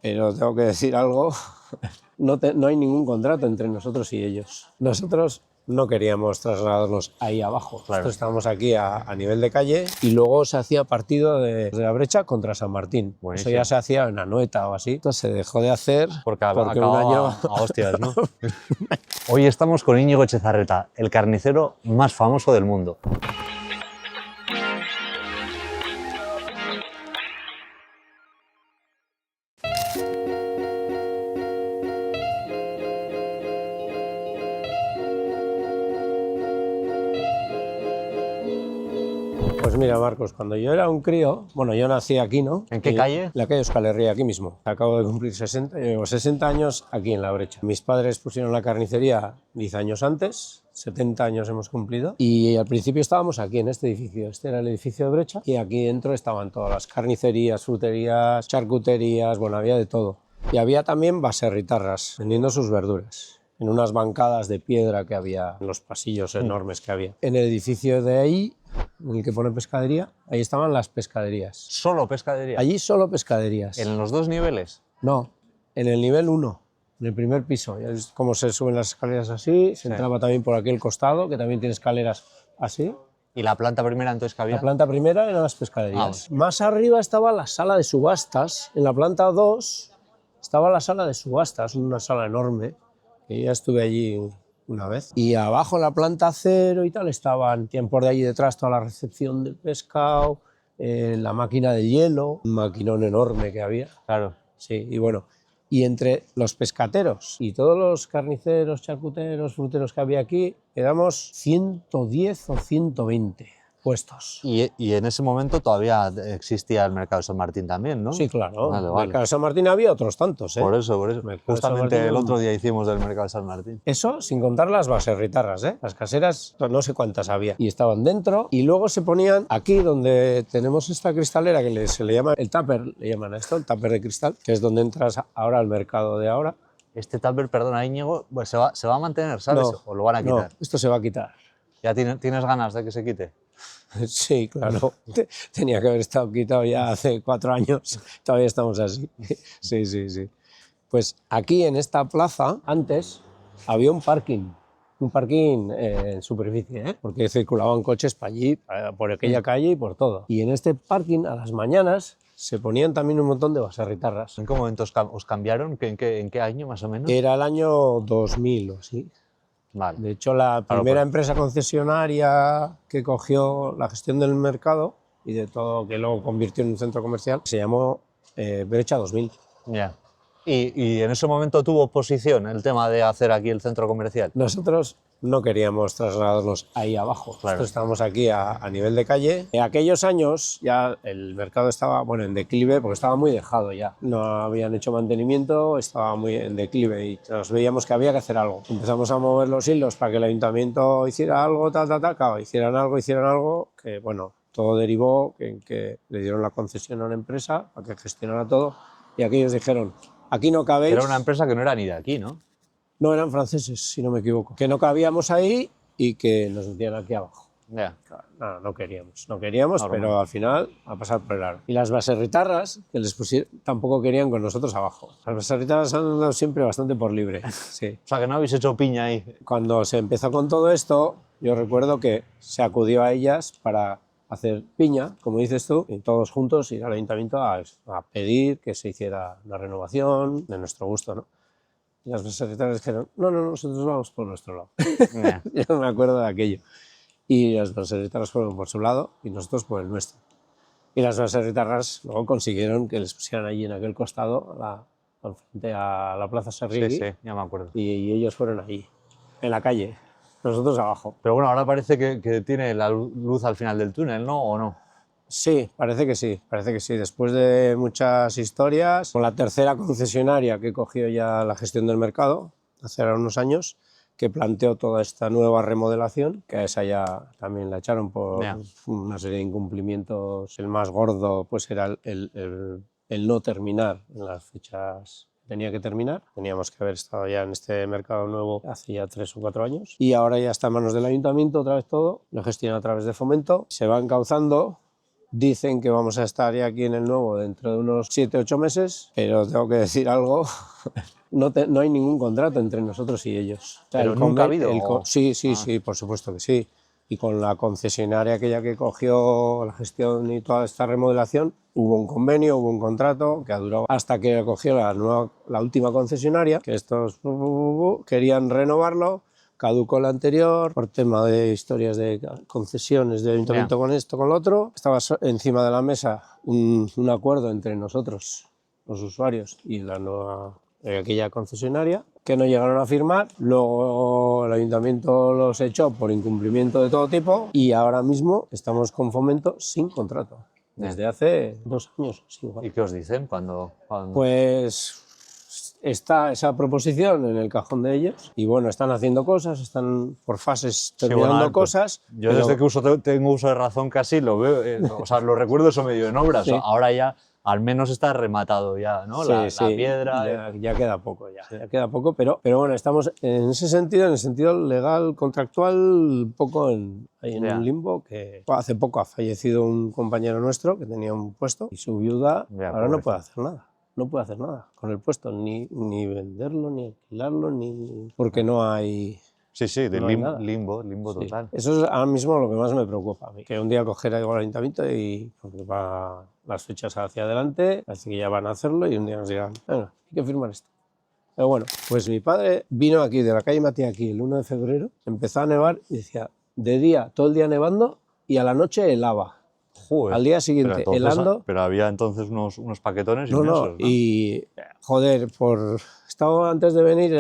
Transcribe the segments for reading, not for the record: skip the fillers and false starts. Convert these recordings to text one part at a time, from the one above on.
Pero tengo que decir algo, no hay ningún contrato entre nosotros y ellos. Nosotros no queríamos trasladarnos ahí abajo. Claro. Nosotros estábamos aquí a nivel de calle y luego se hacía partido de la Brecha contra San Martín. Buenísimo. Eso ya se hacía en Anoeta o así. Entonces se dejó de hacer Porque un acababa año... a hostias, ¿no? Hoy estamos con Íñigo Etxezarreta, el carnicero más famoso del mundo. Pues mira, Marcos, cuando yo era un crío, bueno, yo nací aquí, ¿no? ¿En qué calle? En la calle Euskal Herria, aquí mismo. Acabo de cumplir 60, llevo 60 años aquí en La Brecha. Mis padres pusieron la carnicería 10 años antes, 70 años hemos cumplido, y al principio estábamos aquí en este edificio. Este era el edificio de Brecha y aquí dentro estaban todas las carnicerías, fruterías, charcuterías, bueno, había de todo. Y había también baserritarras vendiendo sus verduras en unas bancadas de piedra que había en los pasillos enormes que había. En el edificio de ahí, en el que pone pescadería, ahí estaban las pescaderías. ¿Solo pescadería? Allí solo pescaderías. ¿En los dos niveles? No, en el nivel 1, en el primer piso. Ya ves cómo se suben las escaleras así, se entraba también por aquel costado, que también tiene escaleras así. ¿Y la planta primera entonces que había? La planta primera eran las pescaderías. Más arriba estaba la sala de subastas. En la planta 2 estaba la sala de subastas, una sala enorme, que ya estuve allí una vez. Y abajo en la planta 0 y tal estaban, tienen por de allí detrás toda la recepción del pescado, la máquina de hielo, un maquinón enorme que había. Claro. Sí, y bueno, y entre los pescateros y todos los carniceros, charcuteros, fruteros que había aquí, éramos 110 o 120 puestos. Y en ese momento todavía existía el mercado de San Martín también, ¿no? Sí, claro. Vale, En el vale. mercado de San Martín había otros tantos, ¿eh? Por eso. Mercado de San Justamente Martín, el otro día hicimos del mercado de San Martín. Eso sin contar las baserritarras, ¿eh? Las caseras, no sé cuántas había. Y estaban dentro y luego se ponían aquí donde tenemos esta cristalera que se le llama el tupper, le llaman a esto, el tupper de cristal, que es donde entras ahora al mercado de ahora. Este tupper, perdona Íñigo, pues se va a mantener, ¿sabes? No, ¿O lo van a quitar? No, esto se va a quitar. ¿Ya tienes ganas de que se quite? Sí, claro. Tenía que haber estado quitado ya hace 4 años. Todavía estamos así. Sí. Pues aquí en esta plaza, antes, había un parking en superficie, ¿eh? Porque circulaban coches para allí, por aquella calle y por todo. Y en este parking, a las mañanas, se ponían también un montón de baserritarras. ¿En qué momento os cambiaron? ¿En qué año más o menos? Era el año 2000 o así. Vale. De hecho, la primera empresa concesionaria que cogió la gestión del mercado y de todo, que luego convirtió en un centro comercial, se llamó Brecha 2000. Ya. ¿Y en ese momento tuvo oposición el tema de hacer aquí el centro comercial? Nosotros no queríamos trasladarnos ahí abajo. Claro. Nosotros estábamos aquí a nivel de calle. En aquellos años ya el mercado estaba en declive porque estaba muy dejado ya. No habían hecho mantenimiento, estaba muy en declive y nos veíamos que había que hacer algo. Empezamos a mover los hilos para que el ayuntamiento hiciera algo, claro, hicieran algo, que bueno, todo derivó en que le dieron la concesión a una empresa para que gestionara todo y aquellos dijeron, aquí no cabéis. Era una empresa que no era ni de aquí, ¿no? No, eran franceses, si no me equivoco. Que no cabíamos ahí y que nos metían aquí abajo. Ya. No queríamos, pero al final a pasar por el aro. Y las baserritarras, que les pusieron, tampoco querían con nosotros abajo. Las baserritarras han andado siempre bastante por libre. Sí. O sea, que no habéis hecho piña ahí. Cuando se empezó con todo esto, yo recuerdo que se acudió a ellas para hacer piña, como dices tú, y todos juntos ir al ayuntamiento a pedir que se hiciera una renovación de nuestro gusto, ¿no? Y las baserritarras dijeron, no, nosotros vamos por nuestro lado. Yeah. Yo no me acuerdo de aquello. Y las baserritarras fueron por su lado y nosotros por el nuestro. Y las baserritarras luego consiguieron que les pusieran allí en aquel costado, frente a la Plaza Serrigui. Sí, ya me acuerdo. Y ellos fueron allí, en la calle, nosotros abajo. Pero bueno, ahora parece que tiene la luz al final del túnel, ¿no? ¿O no? Sí, parece que sí. Después de muchas historias, con la tercera concesionaria que cogió ya la gestión del mercado, hace ahora unos años, que planteó toda esta nueva remodelación, que a esa ya también la echaron por una serie de incumplimientos. El más gordo pues era el no terminar en las fechas que tenía que terminar. Teníamos que haber estado ya en este mercado nuevo hace ya 3 o 4 años. Y ahora ya está en manos del ayuntamiento otra vez todo, lo gestiona a través de Fomento, se va encauzando. Dicen que vamos a estar ya aquí en el nuevo dentro de unos 7 u 8 meses, pero tengo que decir algo, no hay ningún contrato entre nosotros y ellos. O sea, ¿Pero nunca ha habido? Sí, por supuesto que sí. Y con la concesionaria aquella que cogió la gestión y toda esta remodelación, hubo un convenio, hubo un contrato que ha durado hasta que cogió la última concesionaria, que estos querían renovarlo. Caducó la anterior por tema de historias de concesiones de ayuntamiento con esto, con lo otro. Estaba encima de la mesa un acuerdo entre nosotros, los usuarios, y aquella concesionaria, que no llegaron a firmar. Luego el ayuntamiento los echó por incumplimiento de todo tipo y ahora mismo estamos con Fomento sin contrato. Desde hace 2 años. Sí, igual. ¿Y qué os dicen cuando...? Pues está esa proposición en el cajón de ellos y bueno, están haciendo cosas, están por fases terminando cosas. Yo desde que tengo uso de razón casi lo veo, o sea, lo recuerdo eso medio en obras. Sí. Ahora ya al menos está rematado ya, ¿no? Sí, la piedra. Ya queda poco, ya queda poco, pero bueno, estamos en ese sentido, en el sentido legal, contractual, un poco en un limbo, que hace poco ha fallecido un compañero nuestro que tenía un puesto y su viuda ahora no puede hacer nada. No puede hacer nada con el puesto, ni venderlo, ni alquilarlo, porque no hay... Sí, limbo total. Eso es ahora mismo lo que más me preocupa a mí. Que un día cogerá igual el ayuntamiento y porque va las fechas hacia adelante, así que ya van a hacerlo y un día nos dirán, venga, hay que firmar esto. Pero bueno, pues mi padre vino aquí de la calle Matías aquí el 1 de febrero, empezó a nevar y decía, de día, todo el día nevando y a la noche helaba. Joder, al día siguiente, helando. Pero había entonces unos paquetones inmensos, ¿no? Y, joder, estaba antes de venir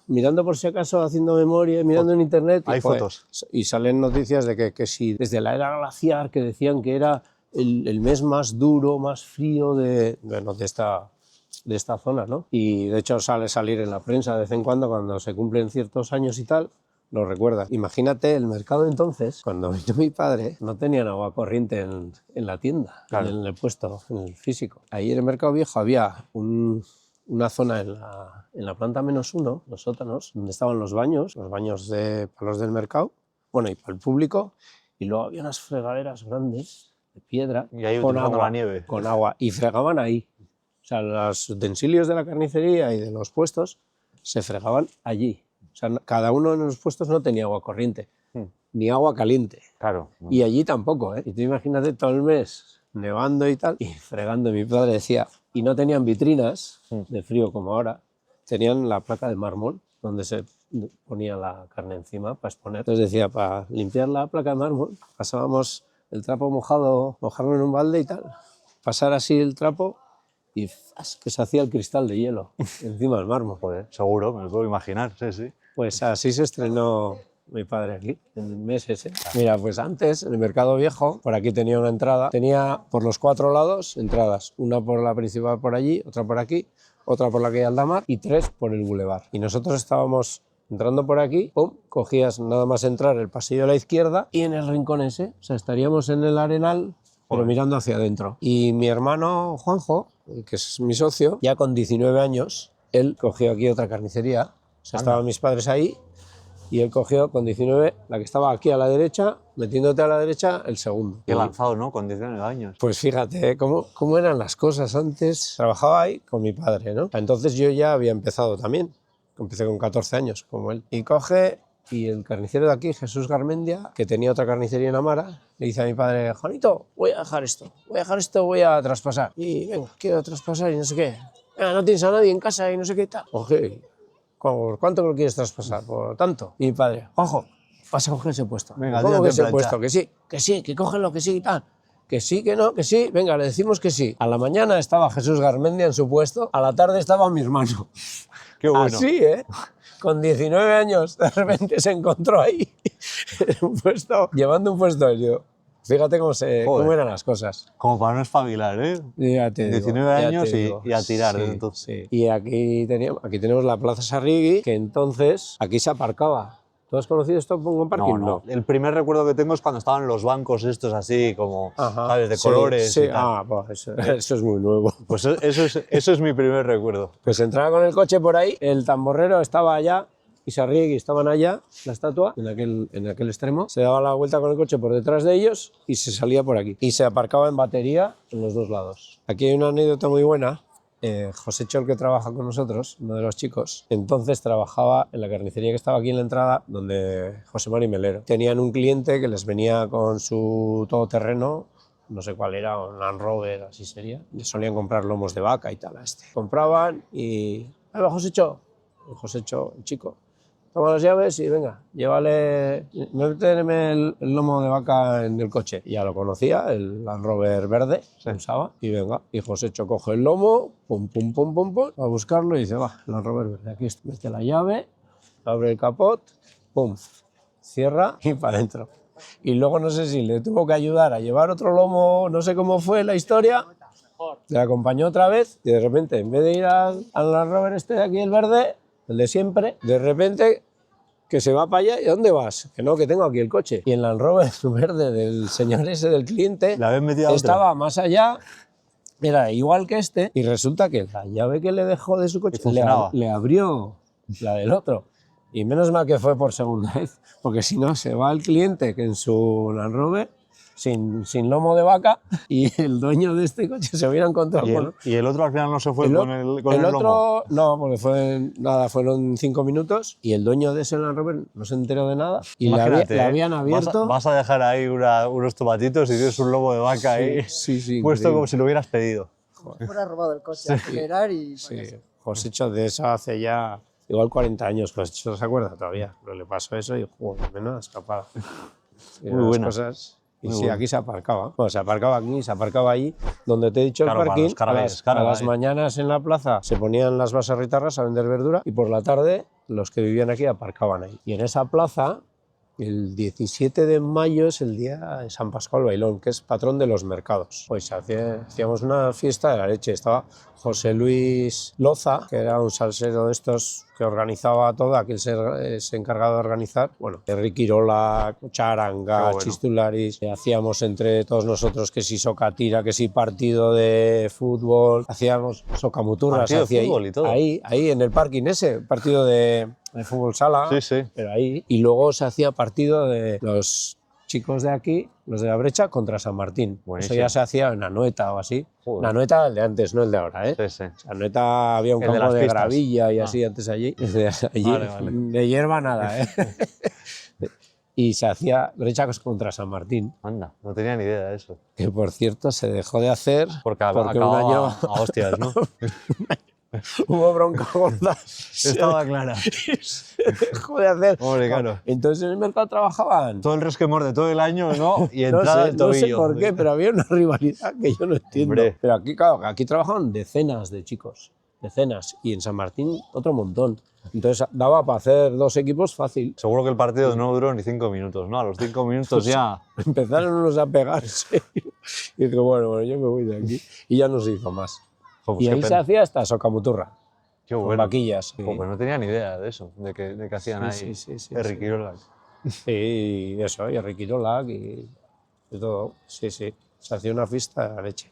mirando por si acaso, haciendo memoria, mirando en internet. Hay fotos. Y salen noticias de que si desde la era glaciar, que decían que era el mes más duro, más frío de esta zona, ¿no? Y de hecho sale salir en la prensa de vez en cuando se cumplen ciertos años y tal. Lo recuerdas. Imagínate, el mercado entonces, cuando vino mi padre, no tenían agua corriente en la tienda, claro, en el puesto, en el físico. Ahí en el Mercado Viejo había una zona en la planta -1, los sótanos, donde estaban los baños para los del mercado, bueno, y para el público, y luego había unas fregaderas grandes de piedra y ahí con agua, la nieve. Con agua, y fregaban ahí. O sea, los utensilios de la carnicería y de los puestos se fregaban allí. O sea, cada uno de los puestos no tenía agua corriente, ni agua caliente. Claro. Y allí tampoco, ¿eh? Y tú imagínate todo el mes nevando y tal, y fregando. Mi padre decía, y no tenían vitrinas de frío como ahora, tenían la placa de mármol, donde se ponía la carne encima para exponer. Entonces decía, para limpiar la placa de mármol, pasábamos el trapo mojarlo en un balde y tal, pasar así el trapo, y que se hacía el cristal de hielo encima del mármol. Joder, seguro, me lo puedo imaginar, sí. Pues así se estrenó mi padre aquí, en el mes ese. Mira, pues antes, en el Mercado Viejo, por aquí tenía una entrada, tenía por los 4 lados entradas, una por la principal por allí, otra por aquí, otra por la calle Aldamar y 3 por el Boulevard. Y nosotros estábamos entrando por aquí, pum, cogías nada más entrar el pasillo a la izquierda y en el rincón ese, o sea, estaríamos en el Arenal, pero mirando hacia adentro. Y mi hermano Juanjo, que es mi socio, ya con 19 años, él cogió aquí otra carnicería. O sea, estaban mis padres ahí y él cogió con 19 la que estaba aquí a la derecha, metiéndote a la derecha el segundo. Qué lanzado, ¿no? Con 19 años. Pues fíjate cómo eran las cosas antes. Trabajaba ahí con mi padre, ¿no? Entonces yo ya había empezado también. Empecé con 14 años, como él. Y coge, y el carnicero de aquí, Jesús Garmendia, que tenía otra carnicería en Amara, le dice a mi padre, Juanito, voy a dejar esto, voy a traspasar. Y venga, quiero traspasar y no sé qué. No tienes a nadie en casa y no sé qué tal. Oye, ¿por cuánto lo quieres traspasar? ¿Por tanto? Y mi padre, ojo, vas a coger ese puesto. Venga, ¿cómo que ese puesto? Que sí, que cógelo, que sí y tal. Que sí, que no, que sí. Venga, le decimos que sí. A la mañana estaba Jesús Garmendia en su puesto, a la tarde estaba mi hermano. Qué bueno. Así, ¿eh? Con 19 años, de repente se encontró ahí, llevando un puesto. Yo, fíjate cómo eran las cosas. Como para no espabilar, ¿eh? Ya te 19 digo, años y a tirar sí, desde entonces. Sí. Y aquí tenemos la Plaza Sarrigui, que entonces aquí se aparcaba. ¿Tú has conocido esto como parking? No. El primer recuerdo que tengo es cuando estaban los bancos estos así, como, ¿sabes? De colores y tal. Pues eso es muy nuevo. Pues eso es mi primer recuerdo. Pues entraba con el coche por ahí, el tamborrero estaba allá y Sarriegi estaban allá, la estatua, en aquel extremo. Se daba la vuelta con el coche por detrás de ellos y se salía por aquí. Y se aparcaba en batería en los dos lados. Aquí hay una anécdota muy buena. José Chol, que trabaja con nosotros, uno de los chicos, entonces trabajaba en la carnicería que estaba aquí en la entrada, donde José Mari Melero. Tenían un cliente que les venía con su todoterreno, no sé cuál era, un Land Rover, así sería. Les solían comprar lomos de vaca y tal a este. Compraban y... ahí va José Chol. José Chol, el chico. Toma las llaves y venga, llévale, méteme el lomo de vaca en el coche. Ya lo conocía, el Land Rover verde, se usaba, y venga. Y Josécho coge el lomo, pum, pum, pum, pum, pum, va a buscarlo y dice, va, el Land Rover verde, aquí está. Mete la llave, abre el capot, pum, cierra y para adentro. Y luego no sé si le tuvo que ayudar a llevar otro lomo, no sé cómo fue la historia, le acompañó otra vez y de repente, en vez de ir al Land Rover este de aquí, el verde, el de siempre, de repente que se va para allá, ¿y dónde vas? Que no, que tengo aquí el coche. Y el Land Rover verde del señor ese, del cliente, estaba más allá, era igual que este, y resulta que la llave que le dejó de su coche le abrió la del otro. Y menos mal que fue por segunda vez, porque si no se va el cliente que en su Land Rover sin lomo de vaca y el dueño de este coche se hubiera encontrado ¿Y el otro al final no se fue con el otro, lomo? no, porque fueron 5 minutos y el dueño de ese Land Rover no se enteró de nada y le habían abierto. Vas a dejar ahí unos tomatitos y tienes un lomo de vaca ahí sí, puesto como si lo hubieras pedido. Fuera robado el coche, acelerar y... Sí, Josécho de eso hace ya igual 40 años, Josécho no se acuerda todavía, pero le pasó eso y joder, menuda escapada. Sí, muy buenas cosas. Y sí, aquí se aparcaba. Bueno, se aparcaba aquí, se aparcaba allí, donde te he dicho claro, el parking. A las ahí. mañanas en la plaza se ponían las baserritarras a vender verdura y por la tarde los que vivían aquí aparcaban ahí. Y en esa plaza, el 17 de mayo es el día de San Pascual Bailón, que es patrón de los mercados. Pues hacíamos una fiesta de la leche. Estaba José Luis Loza, que era un salsero de estos que organizaba todo, aquel se encargaba de organizar. Bueno, Enrique Irola, Charanga, bueno. Chistularis, hacíamos entre todos nosotros que si socatira, que si partido de fútbol, hacíamos socamuturras. Partido de fútbol y todo. Ahí en el parking ese, partido de fútbol sala, sí. Pero ahí. Y luego se hacía partido de los chicos de aquí, los de la Brecha, contra San Martín. Buenísimo. Eso ya se hacía en Anoeta o así. La Anoeta, el de antes, no el de ahora, ¿eh? Sí. Anoeta había un campo de gravilla y así antes allí. Vale. De hierba nada, ¿eh? Y se hacía Brecha contra San Martín. Anda, no tenía ni idea de eso. Que por cierto se dejó de hacer porque un año a hostias, ¿no? Hubo bronca gorda. Estaba clara. Dejó de hacer. Hombre, claro. Entonces en el mercado trabajaban. Todo el resquemor de todo el año, ¿no? Y entrada del tobillo. No sé por qué, pero había una rivalidad que yo no entiendo. Hombre. Pero aquí, claro, aquí trabajaban decenas de chicos. Decenas. Y en San Martín otro montón. Entonces daba para hacer 2 equipos fácil. Seguro que el partido no duró ni 5 minutos, ¿no? A los 5 minutos ya... Empezaron unos a pegarse. Y dije, bueno, yo me voy de aquí. Y ya no se hizo más. Pues y ahí se hacía hasta socamuturra. Qué bueno. Con vaquillas. Sí. Pues no tenía ni idea de eso, de que hacían ahí Enrique Irola. Sí, eso, y Enrique Irola y todo. Sí. Se hacía una fiesta de la leche.